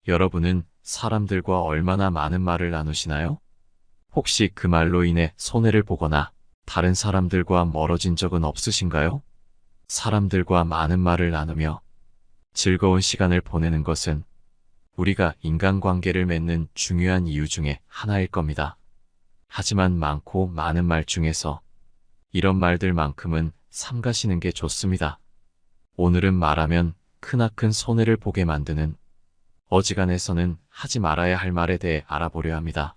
여러분은 사람들과 얼마나 많은 말을 나누시나요? 혹시 그 말로 인해 손해를 보거나 다른 사람들과 멀어진 적은 없으신가요? 사람들과 많은 말을 나누며 즐거운 시간을 보내는 것은 우리가 인간관계를 맺는 중요한 이유 중에 하나일 겁니다. 하지만 많고 많은 말 중에서 이런 말들만큼은 삼가시는 게 좋습니다. 오늘은 말하면 크나큰 손해를 보게 만드는 어지간해서는 하지 말아야 할 말에 대해 알아보려 합니다.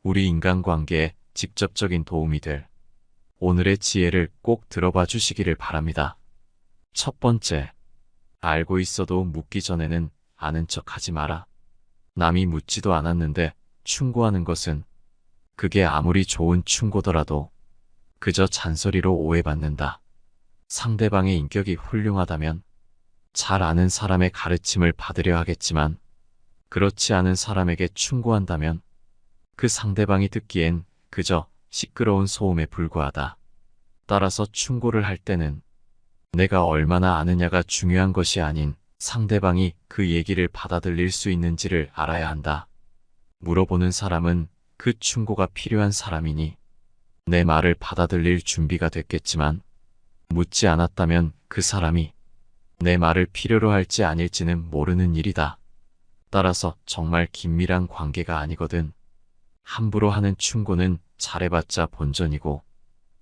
우리 인간관계에 직접적인 도움이 될 오늘의 지혜를 꼭 들어봐 주시기를 바랍니다. 첫 번째, 알고 있어도 묻기 전에는 아는 척 하지 마라. 남이 묻지도 않았는데 충고하는 것은 그게 아무리 좋은 충고더라도 그저 잔소리로 오해받는다. 상대방의 인격이 훌륭하다면 잘 아는 사람의 가르침을 받으려 하겠지만 그렇지 않은 사람에게 충고한다면 그 상대방이 듣기엔 그저 시끄러운 소음에 불과하다. 따라서 충고를 할 때는 내가 얼마나 아느냐가 중요한 것이 아닌 상대방이 그 얘기를 받아들일 수 있는지를 알아야 한다. 물어보는 사람은 그 충고가 필요한 사람이니 내 말을 받아들일 준비가 됐겠지만 묻지 않았다면 그 사람이 내 말을 필요로 할지 아닐지는 모르는 일이다. 따라서 정말 긴밀한 관계가 아니거든 함부로 하는 충고는 잘해봤자 본전이고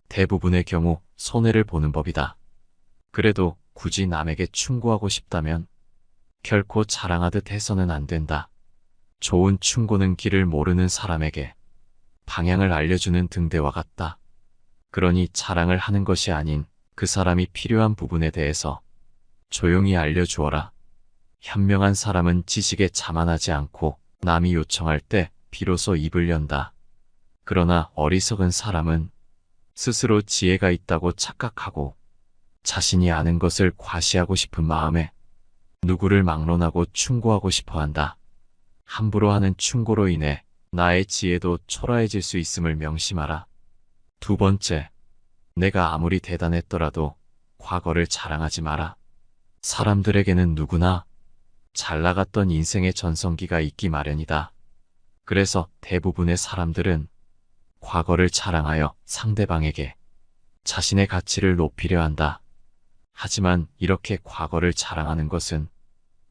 대부분의 경우 손해를 보는 법이다. 그래도 굳이 남에게 충고하고 싶다면 결코 자랑하듯 해서는 안 된다. 좋은 충고는 길을 모르는 사람에게 방향을 알려주는 등대와 같다. 그러니 자랑을 하는 것이 아닌 그 사람이 필요한 부분에 대해서 조용히 알려주어라. 현명한 사람은 지식에 자만하지 않고 남이 요청할 때 비로소 입을 연다. 그러나 어리석은 사람은 스스로 지혜가 있다고 착각하고 자신이 아는 것을 과시하고 싶은 마음에 누구를 막론하고 충고하고 싶어 한다. 함부로 하는 충고로 인해 나의 지혜도 초라해질 수 있음을 명심하라. 두 번째, 내가 아무리 대단했더라도 과거를 자랑하지 마라. 사람들에게는 누구나 잘 나갔던 인생의 전성기가 있기 마련이다. 그래서 대부분의 사람들은 과거를 자랑하여 상대방에게 자신의 가치를 높이려 한다. 하지만 이렇게 과거를 자랑하는 것은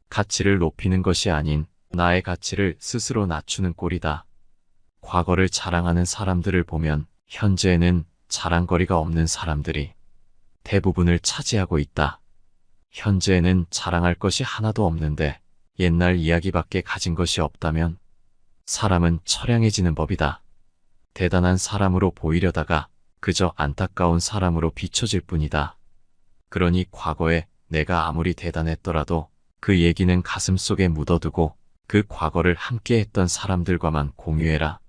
가치를 높이는 것이 아닌 나의 가치를 스스로 낮추는 꼴이다. 과거를 자랑하는 사람들을 보면 현재에는 자랑거리가 없는 사람들이 대부분을 차지하고 있다. 현재에는 자랑할 것이 하나도 없는데 옛날 이야기밖에 가진 것이 없다면 사람은 처량해지는 법이다. 대단한 사람으로 보이려다가 그저 안타까운 사람으로 비춰질 뿐이다. 그러니 과거에 내가 아무리 대단했더라도 그 얘기는 가슴속에 묻어두고 그 과거를 함께 했던 사람들과만 공유해라.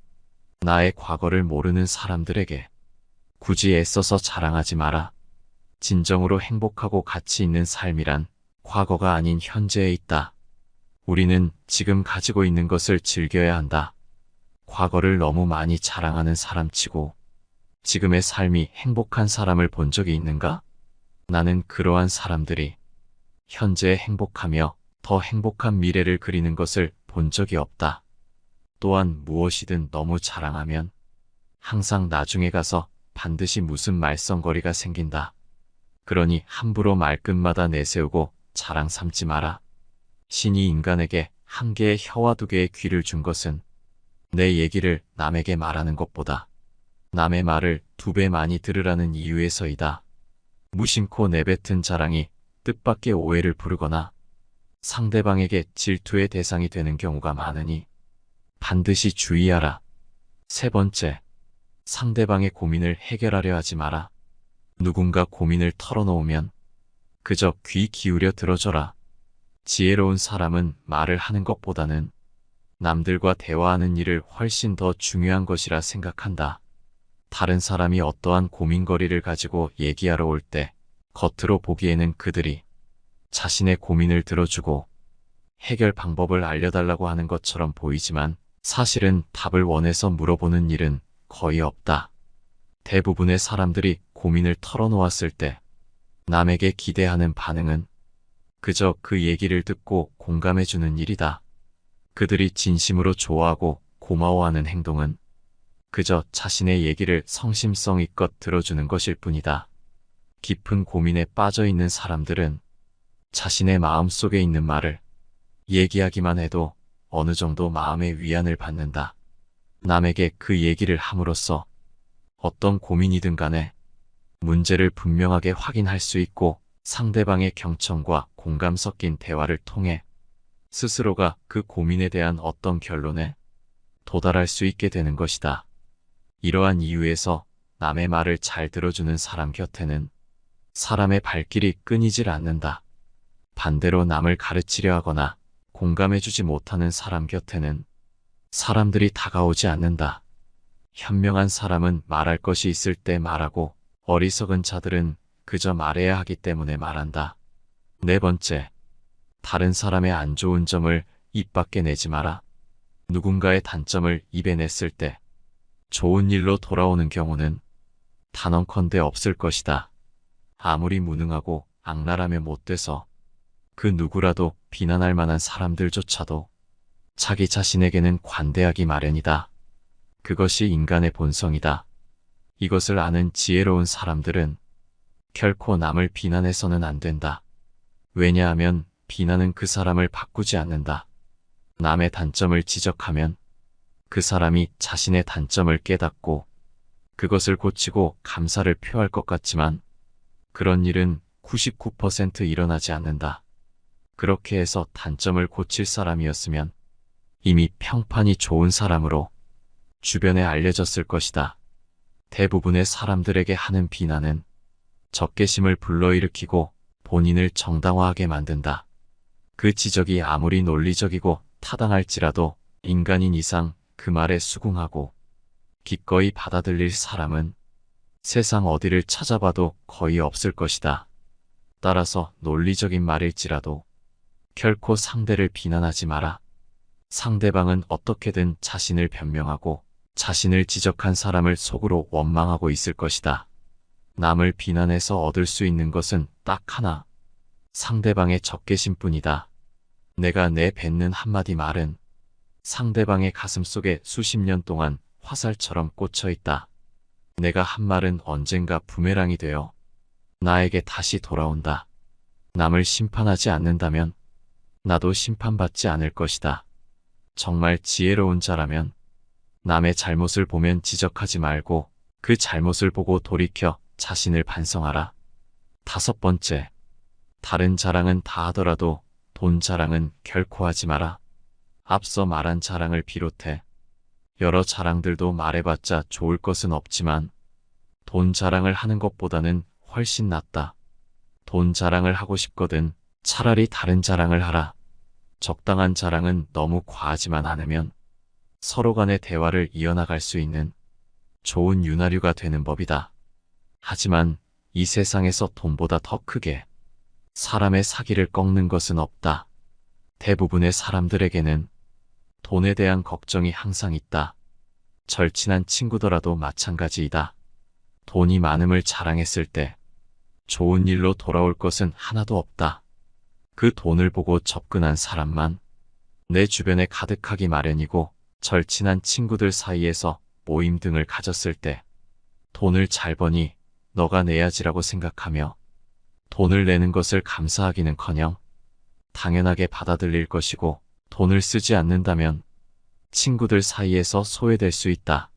나의 과거를 모르는 사람들에게 굳이 애써서 자랑하지 마라. 진정으로 행복하고 가치 있는 삶이란 과거가 아닌 현재에 있다. 우리는 지금 가지고 있는 것을 즐겨야 한다. 과거를 너무 많이 자랑하는 사람치고 지금의 삶이 행복한 사람을 본 적이 있는가? 나는 그러한 사람들이 현재에 행복하며 더 행복한 미래를 그리는 것을 본 적이 없다. 또한 무엇이든 너무 자랑하면 항상 나중에 가서 반드시 무슨 말썽거리가 생긴다. 그러니 함부로 말끝마다 내세우고 자랑 삼지 마라. 신이 인간에게 한 개의 혀와 두 개의 귀를 준 것은 내 얘기를 남에게 말하는 것보다 남의 말을 두 배 많이 들으라는 이유에서이다. 무심코 내뱉은 자랑이 뜻밖의 오해를 부르거나 상대방에게 질투의 대상이 되는 경우가 많으니 반드시 주의하라. 세 번째, 상대방의 고민을 해결하려 하지 마라. 누군가 고민을 털어놓으면 그저 귀 기울여 들어줘라. 지혜로운 사람은 말을 하는 것보다는 남들과 대화하는 일을 훨씬 더 중요한 것이라 생각한다. 다른 사람이 어떠한 고민거리를 가지고 얘기하러 올 때 겉으로 보기에는 그들이 자신의 고민을 들어주고 해결 방법을 알려달라고 하는 것처럼 보이지만 사실은 답을 원해서 물어보는 일은 거의 없다. 대부분의 사람들이 고민을 털어놓았을 때 남에게 기대하는 반응은 그저 그 얘기를 듣고 공감해주는 일이다. 그들이 진심으로 좋아하고 고마워하는 행동은 그저 자신의 얘기를 성심성의껏 들어주는 것일 뿐이다. 깊은 고민에 빠져 있는 사람들은 자신의 마음속에 있는 말을 얘기하기만 해도 어느 정도 마음의 위안을 받는다. 남에게 그 얘기를 함으로써 어떤 고민이든 간에 문제를 분명하게 확인할 수 있고 상대방의 경청과 공감 섞인 대화를 통해 스스로가 그 고민에 대한 어떤 결론에 도달할 수 있게 되는 것이다. 이러한 이유에서 남의 말을 잘 들어주는 사람 곁에는 사람의 발길이 끊이질 않는다. 반대로 남을 가르치려 하거나 공감해주지 못하는 사람 곁에는 사람들이 다가오지 않는다. 현명한 사람은 말할 것이 있을 때 말하고 어리석은 자들은 그저 말해야 하기 때문에 말한다. 네 번째, 다른 사람의 안 좋은 점을 입 밖에 내지 마라. 누군가의 단점을 입에 냈을 때 좋은 일로 돌아오는 경우는 단언컨대 없을 것이다. 아무리 무능하고 악랄하며 못돼서 그 누구라도 비난할 만한 사람들조차도 자기 자신에게는 관대하기 마련이다. 그것이 인간의 본성이다. 이것을 아는 지혜로운 사람들은 결코 남을 비난해서는 안 된다. 왜냐하면 비난은 그 사람을 바꾸지 않는다. 남의 단점을 지적하면 그 사람이 자신의 단점을 깨닫고 그것을 고치고 감사를 표할 것 같지만 그런 일은 99% 일어나지 않는다. 그렇게 해서 단점을 고칠 사람이었으면 이미 평판이 좋은 사람으로 주변에 알려졌을 것이다. 대부분의 사람들에게 하는 비난은 적개심을 불러일으키고 본인을 정당화하게 만든다. 그 지적이 아무리 논리적이고 타당할지라도 인간인 이상 그 말에 수긍하고 기꺼이 받아들일 사람은 세상 어디를 찾아봐도 거의 없을 것이다. 따라서 논리적인 말일지라도 결코 상대를 비난하지 마라. 상대방은 어떻게든 자신을 변명하고 자신을 지적한 사람을 속으로 원망하고 있을 것이다. 남을 비난해서 얻을 수 있는 것은 딱 하나, 상대방의 적개심뿐이다. 내가 내뱉는 한마디 말은 상대방의 가슴속에 수십 년 동안 화살처럼 꽂혀 있다. 내가 한 말은 언젠가 부메랑이 되어 나에게 다시 돌아온다. 남을 심판하지 않는다면 나도 심판받지 않을 것이다. 정말 지혜로운 자라면 남의 잘못을 보면 지적하지 말고 그 잘못을 보고 돌이켜 자신을 반성하라. 다섯 번째, 다른 자랑은 다 하더라도 돈 자랑은 결코 하지 마라. 앞서 말한 자랑을 비롯해 여러 자랑들도 말해봤자 좋을 것은 없지만 돈 자랑을 하는 것보다는 훨씬 낫다. 돈 자랑을 하고 싶거든 차라리 다른 자랑을 하라. 적당한 자랑은 너무 과하지만 않으면 서로 간의 대화를 이어나갈 수 있는 좋은 윤활유가 되는 법이다. 하지만 이 세상에서 돈보다 더 크게 사람의 사기를 꺾는 것은 없다. 대부분의 사람들에게는 돈에 대한 걱정이 항상 있다. 절친한 친구더라도 마찬가지이다. 돈이 많음을 자랑했을 때 좋은 일로 돌아올 것은 하나도 없다. 그 돈을 보고 접근한 사람만 내 주변에 가득하기 마련이고 절친한 친구들 사이에서 모임 등을 가졌을 때 돈을 잘 버니 너가 내야지라고 생각하며 돈을 내는 것을 감사하기는커녕 당연하게 받아들일 것이고 돈을 쓰지 않는다면 친구들 사이에서 소외될 수 있다.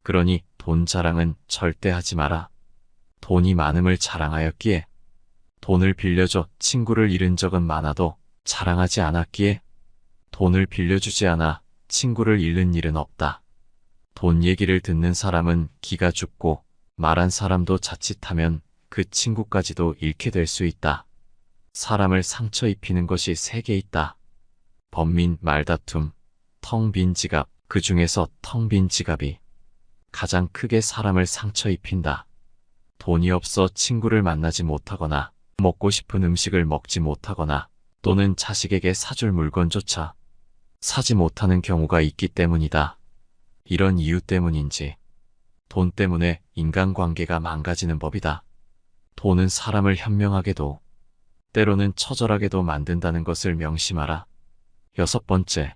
그러니 돈 자랑은 절대 하지 마라. 돈이 많음을 자랑하였기에 돈을 빌려줘 친구를 잃은 적은 많아도 자랑하지 않았기에 돈을 빌려주지 않아 친구를 잃는 일은 없다. 돈 얘기를 듣는 사람은 기가 죽고 말한 사람도 자칫하면 그 친구까지도 잃게 될 수 있다. 사람을 상처 입히는 것이 세 개 있다. 번민, 말다툼, 텅 빈 지갑, 그 중에서 텅 빈 지갑이 가장 크게 사람을 상처 입힌다. 돈이 없어 친구를 만나지 못하거나 먹고 싶은 음식을 먹지 못하거나 또는 자식에게 사줄 물건조차 사지 못하는 경우가 있기 때문이다. 이런 이유 때문인지 돈 때문에 인간관계가 망가지는 법이다. 돈은 사람을 현명하게도 때로는 처절하게도 만든다는 것을 명심하라. 여섯 번째,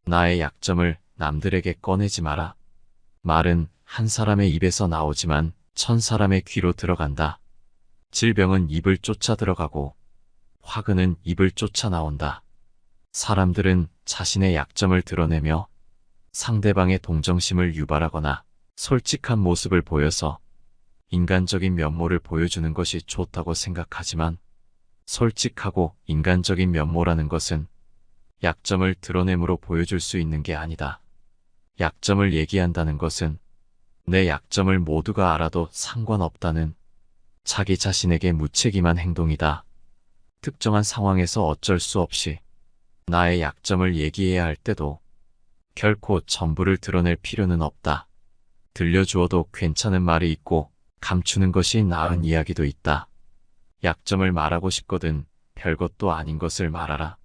나의 약점을 남들에게 꺼내지 마라. 말은 한 사람의 입에서 나오지만 1000사람의 귀로 들어간다. 질병은 입을 쫓아 들어가고 화근은 입을 쫓아 나온다. 사람들은 자신의 약점을 드러내며 상대방의 동정심을 유발하거나 솔직한 모습을 보여서 인간적인 면모를 보여주는 것이 좋다고 생각하지만 솔직하고 인간적인 면모라는 것은 약점을 드러냄으로 보여줄 수 있는 게 아니다. 약점을 얘기한다는 것은 내 약점을 모두가 알아도 상관없다는 자기 자신에게 무책임한 행동이다. 특정한 상황에서 어쩔 수 없이 나의 약점을 얘기해야 할 때도 결코 전부를 드러낼 필요는 없다. 들려주어도 괜찮은 말이 있고 감추는 것이 나은 이야기도 있다. 약점을 말하고 싶거든 별것도 아닌 것을 말하라.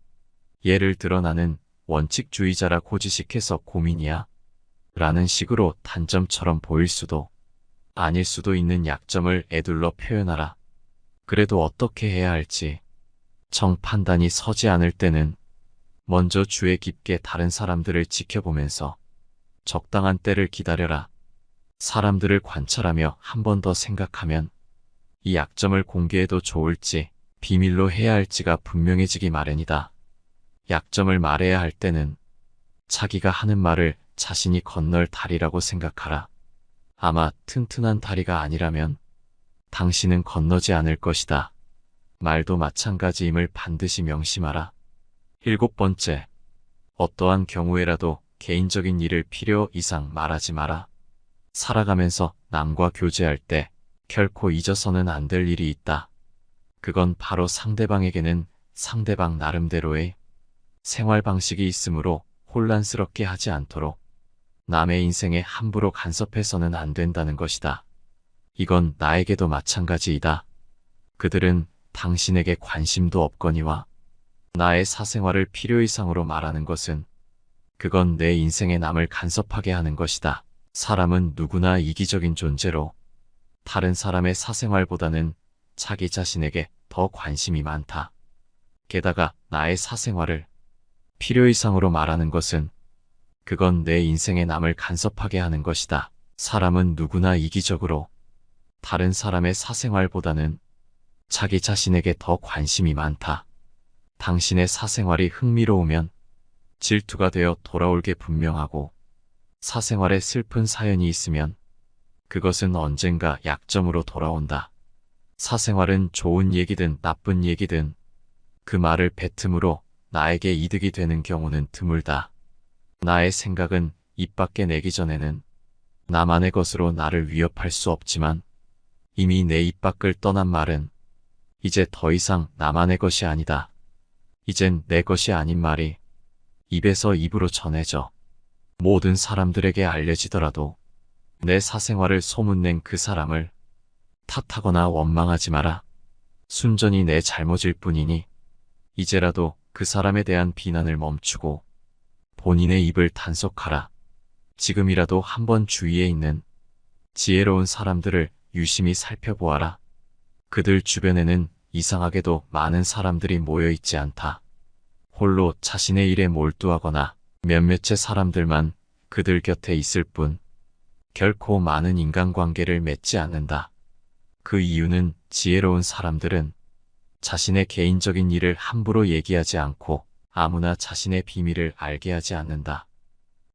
예를 들어 나는 원칙주의자라 고지식해서 고민이야. 라는 식으로 단점처럼 보일 수도 아닐 수도 있는 약점을 에둘러 표현하라. 그래도 어떻게 해야 할지 정판단이 서지 않을 때는 먼저 주의 깊게 다른 사람들을 지켜보면서 적당한 때를 기다려라. 사람들을 관찰하며 한 번 더 생각하면 이 약점을 공개해도 좋을지 비밀로 해야 할지가 분명해지기 마련이다. 약점을 말해야 할 때는 자기가 하는 말을 자신이 건널 다리라고 생각하라. 아마 튼튼한 다리가 아니라면 당신은 건너지 않을 것이다. 말도 마찬가지임을 반드시 명심하라. 7번째, 어떠한 경우에라도 개인적인 일을 필요 이상 말하지 마라. 살아가면서 남과 교제할 때 결코 잊어서는 안 될 일이 있다. 그건 바로 상대방에게는 상대방 나름대로의 생활 방식이 있으므로 혼란스럽게 하지 않도록 남의 인생에 함부로 간섭해서는 안 된다는 것이다. 이건 나에게도 마찬가지이다. 그들은 당신에게 관심도 없거니와 나의 사생활을 필요 이상으로 말하는 것은 그건 내 인생에 남을 간섭하게 하는 것이다. 사람은 누구나 이기적인 존재로 다른 사람의 사생활보다는 자기 자신에게 더 관심이 많다. 게다가 나의 사생활을 필요 이상으로 말하는 것은 그건 내 인생에 남을 간섭하게 하는 것이다. 사람은 누구나 이기적으로 다른 사람의 사생활보다는 자기 자신에게 더 관심이 많다. 당신의 사생활이 흥미로우면 질투가 되어 돌아올 게 분명하고 사생활에 슬픈 사연이 있으면 그것은 언젠가 약점으로 돌아온다. 사생활은 좋은 얘기든 나쁜 얘기든 그 말을 뱉음으로 나에게 이득이 되는 경우는 드물다. 나의 생각은 입 밖에 내기 전에는 나만의 것으로 나를 위협할 수 없지만 이미 내 입 밖을 떠난 말은 이제 더 이상 나만의 것이 아니다. 이젠 내 것이 아닌 말이 입에서 입으로 전해져 모든 사람들에게 알려지더라도 내 사생활을 소문낸 그 사람을 탓하거나 원망하지 마라. 순전히 내 잘못일 뿐이니 이제라도 그 사람에 대한 비난을 멈추고 본인의 입을 단속하라. 지금이라도 한번 주위에 있는 지혜로운 사람들을 유심히 살펴보아라. 그들 주변에는 이상하게도 많은 사람들이 모여 있지 않다. 홀로 자신의 일에 몰두하거나 몇몇의 사람들만 그들 곁에 있을 뿐 결코 많은 인간관계를 맺지 않는다. 그 이유는 지혜로운 사람들은 자신의 개인적인 일을 함부로 얘기하지 않고 아무나 자신의 비밀을 알게 하지 않는다.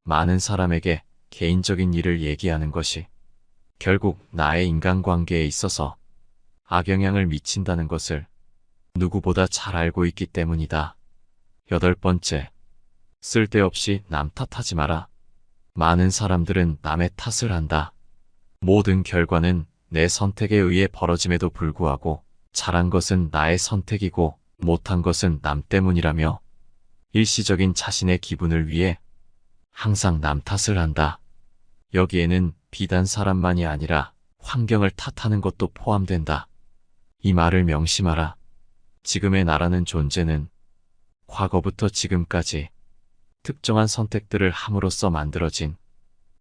많은 사람에게 개인적인 일을 얘기하는 것이 결국 나의 인간관계에 있어서 악영향을 미친다는 것을 누구보다 잘 알고 있기 때문이다. 8번째, 쓸데없이 남 탓하지 마라. 많은 사람들은 남의 탓을 한다. 모든 결과는 내 선택에 의해 벌어짐에도 불구하고 잘한 것은 나의 선택이고 못한 것은 남 때문이라며 일시적인 자신의 기분을 위해 항상 남 탓을 한다. 여기에는 비단 사람만이 아니라 환경을 탓하는 것도 포함된다. 이 말을 명심하라. 지금의 나라는 존재는 과거부터 지금까지 특정한 선택들을 함으로써 만들어진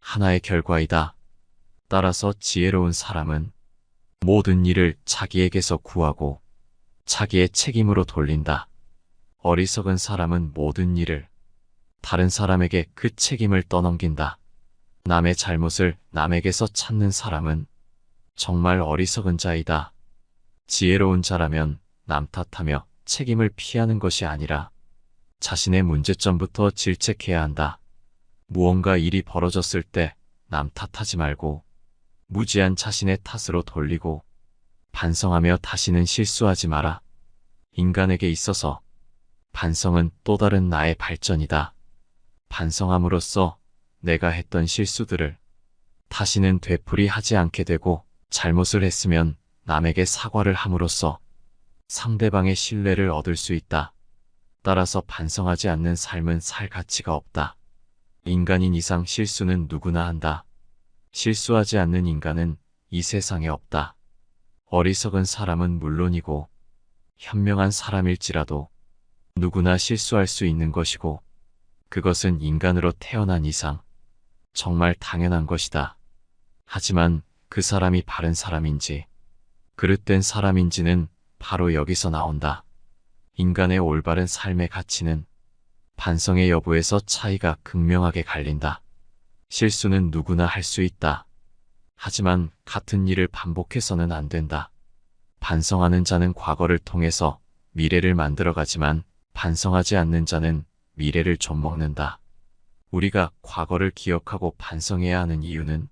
하나의 결과이다. 따라서 지혜로운 사람은 모든 일을 자기에게서 구하고 자기의 책임으로 돌린다. 어리석은 사람은 모든 일을 다른 사람에게 그 책임을 떠넘긴다. 남의 잘못을 남에게서 찾는 사람은 정말 어리석은 자이다. 지혜로운 자라면 남 탓하며 책임을 피하는 것이 아니라 자신의 문제점부터 질책해야 한다. 무언가 일이 벌어졌을 때 남 탓하지 말고 무지한 자신의 탓으로 돌리고 반성하며 다시는 실수하지 마라. 인간에게 있어서 반성은 또 다른 나의 발전이다. 반성함으로써 내가 했던 실수들을 다시는 되풀이하지 않게 되고 잘못을 했으면 남에게 사과를 함으로써 상대방의 신뢰를 얻을 수 있다. 따라서 반성하지 않는 삶은 살 가치가 없다. 인간인 이상 실수는 누구나 한다. 실수하지 않는 인간은 이 세상에 없다. 어리석은 사람은 물론이고 현명한 사람일지라도 누구나 실수할 수 있는 것이고 그것은 인간으로 태어난 이상 정말 당연한 것이다. 하지만 그 사람이 바른 사람인지 그릇된 사람인지는 바로 여기서 나온다. 인간의 올바른 삶의 가치는 반성의 여부에서 차이가 극명하게 갈린다. 실수는 누구나 할 수 있다. 하지만 같은 일을 반복해서는 안 된다. 반성하는 자는 과거를 통해서 미래를 만들어가지만 반성하지 않는 자는 미래를 좀먹는다. 우리가 과거를 기억하고 반성해야 하는 이유는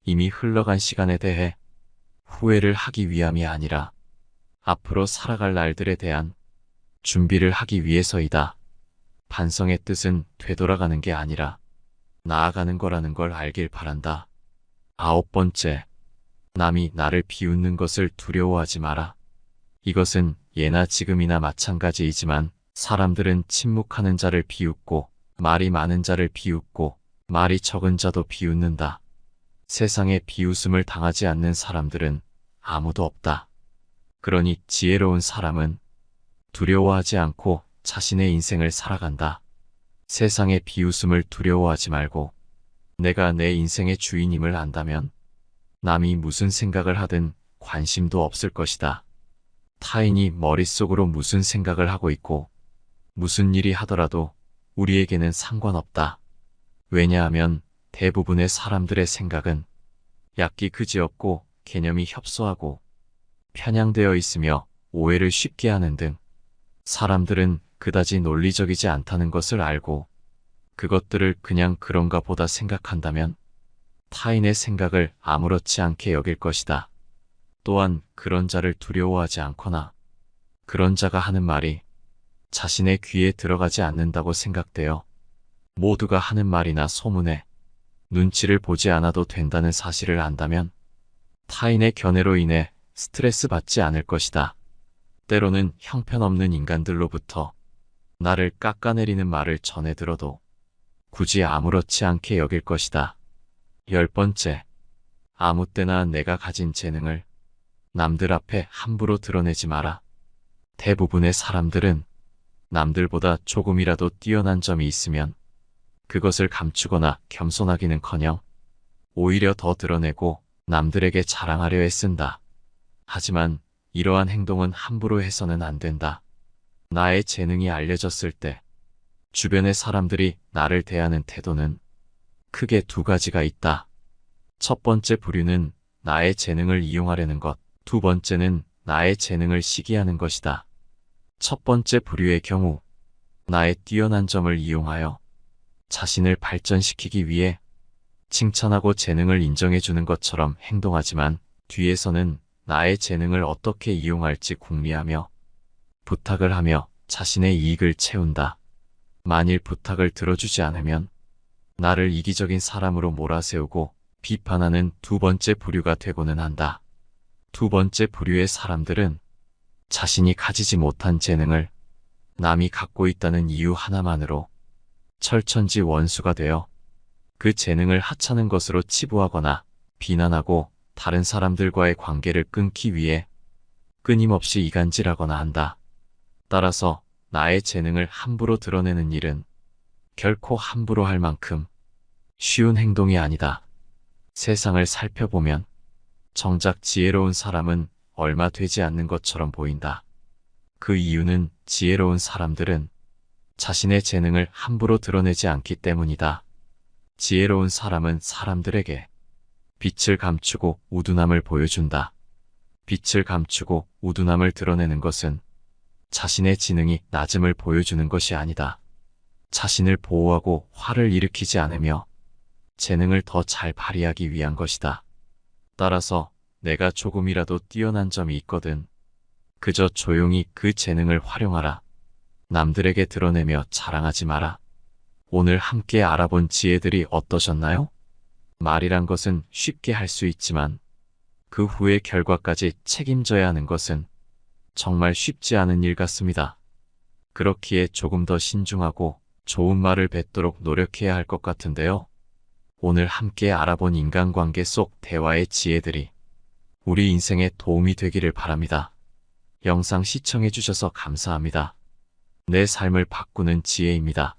이미 흘러간 시간에 대해 후회를 하기 위함이 아니라 앞으로 살아갈 날들에 대한 준비를 하기 위해서이다. 반성의 뜻은 되돌아가는 게 아니라 나아가는 거라는 걸 알길 바란다. 9번째, 남이 나를 비웃는 것을 두려워하지 마라. 이것은 예나 지금이나 마찬가지이지만 사람들은 침묵하는 자를 비웃고 말이 많은 자를 비웃고 말이 적은 자도 비웃는다. 세상에 비웃음을 당하지 않는 사람들은 아무도 없다. 그러니 지혜로운 사람은 두려워하지 않고 자신의 인생을 살아간다. 세상의 비웃음을 두려워하지 말고 내가 내 인생의 주인임을 안다면 남이 무슨 생각을 하든 관심도 없을 것이다. 타인이 머릿속으로 무슨 생각을 하고 있고 무슨 일이 하더라도 우리에게는 상관없다. 왜냐하면 대부분의 사람들의 생각은 약기 그지없고 개념이 협소하고 편향되어 있으며 오해를 쉽게 하는 등 사람들은 그다지 논리적이지 않다는 것을 알고 그것들을 그냥 그런가 보다 생각한다면 타인의 생각을 아무렇지 않게 여길 것이다. 또한 그런 자를 두려워하지 않거나 그런 자가 하는 말이 자신의 귀에 들어가지 않는다고 생각되어 모두가 하는 말이나 소문에 눈치를 보지 않아도 된다는 사실을 안다면 타인의 견해로 인해 스트레스 받지 않을 것이다. 때로는 형편없는 인간들로부터 나를 깎아내리는 말을 전해 들어도 굳이 아무렇지 않게 여길 것이다. 10번째, 아무 때나 내가 가진 재능을 남들 앞에 함부로 드러내지 마라. 대부분의 사람들은 남들보다 조금이라도 뛰어난 점이 있으면 그것을 감추거나 겸손하기는커녕 오히려 더 드러내고 남들에게 자랑하려 애쓴다. 하지만 이러한 행동은 함부로 해서는 안 된다. 나의 재능이 알려졌을 때 주변의 사람들이 나를 대하는 태도는 크게 두 가지가 있다. 첫 번째 부류는 나의 재능을 이용하려는 것, 두 번째는 나의 재능을 시기하는 것이다. 첫 번째 부류의 경우 나의 뛰어난 점을 이용하여 자신을 발전시키기 위해 칭찬하고 재능을 인정해주는 것처럼 행동하지만 뒤에서는 나의 재능을 어떻게 이용할지 궁리하며 부탁을 하며 자신의 이익을 채운다. 만일 부탁을 들어주지 않으면 나를 이기적인 사람으로 몰아세우고 비판하는 두 번째 부류가 되고는 한다. 두 번째 부류의 사람들은 자신이 가지지 못한 재능을 남이 갖고 있다는 이유 하나만으로 철천지 원수가 되어 그 재능을 하찮은 것으로 치부하거나 비난하고 다른 사람들과의 관계를 끊기 위해 끊임없이 이간질하거나 한다. 따라서 나의 재능을 함부로 드러내는 일은 결코 함부로 할 만큼 쉬운 행동이 아니다. 세상을 살펴보면 정작 지혜로운 사람은 얼마 되지 않는 것처럼 보인다. 그 이유는 지혜로운 사람들은 자신의 재능을 함부로 드러내지 않기 때문이다. 지혜로운 사람은 사람들에게 빛을 감추고 우둔함을 보여준다. 빛을 감추고 우둔함을 드러내는 것은 자신의 지능이 낮음을 보여주는 것이 아니다. 자신을 보호하고 화를 일으키지 않으며 재능을 더 잘 발휘하기 위한 것이다. 따라서 내가 조금이라도 뛰어난 점이 있거든 그저 조용히 그 재능을 활용하라. 남들에게 드러내며 자랑하지 마라. 오늘 함께 알아본 지혜들이 어떠셨나요? 말이란 것은 쉽게 할 수 있지만 그 후의 결과까지 책임져야 하는 것은 정말 쉽지 않은 일 같습니다. 그렇기에 조금 더 신중하고 좋은 말을 뱉도록 노력해야 할 것 같은데요. 오늘 함께 알아본 인간관계 속 대화의 지혜들이 우리 인생에 도움이 되기를 바랍니다. 영상 시청해주셔서 감사합니다. 내 삶을 바꾸는 지혜입니다.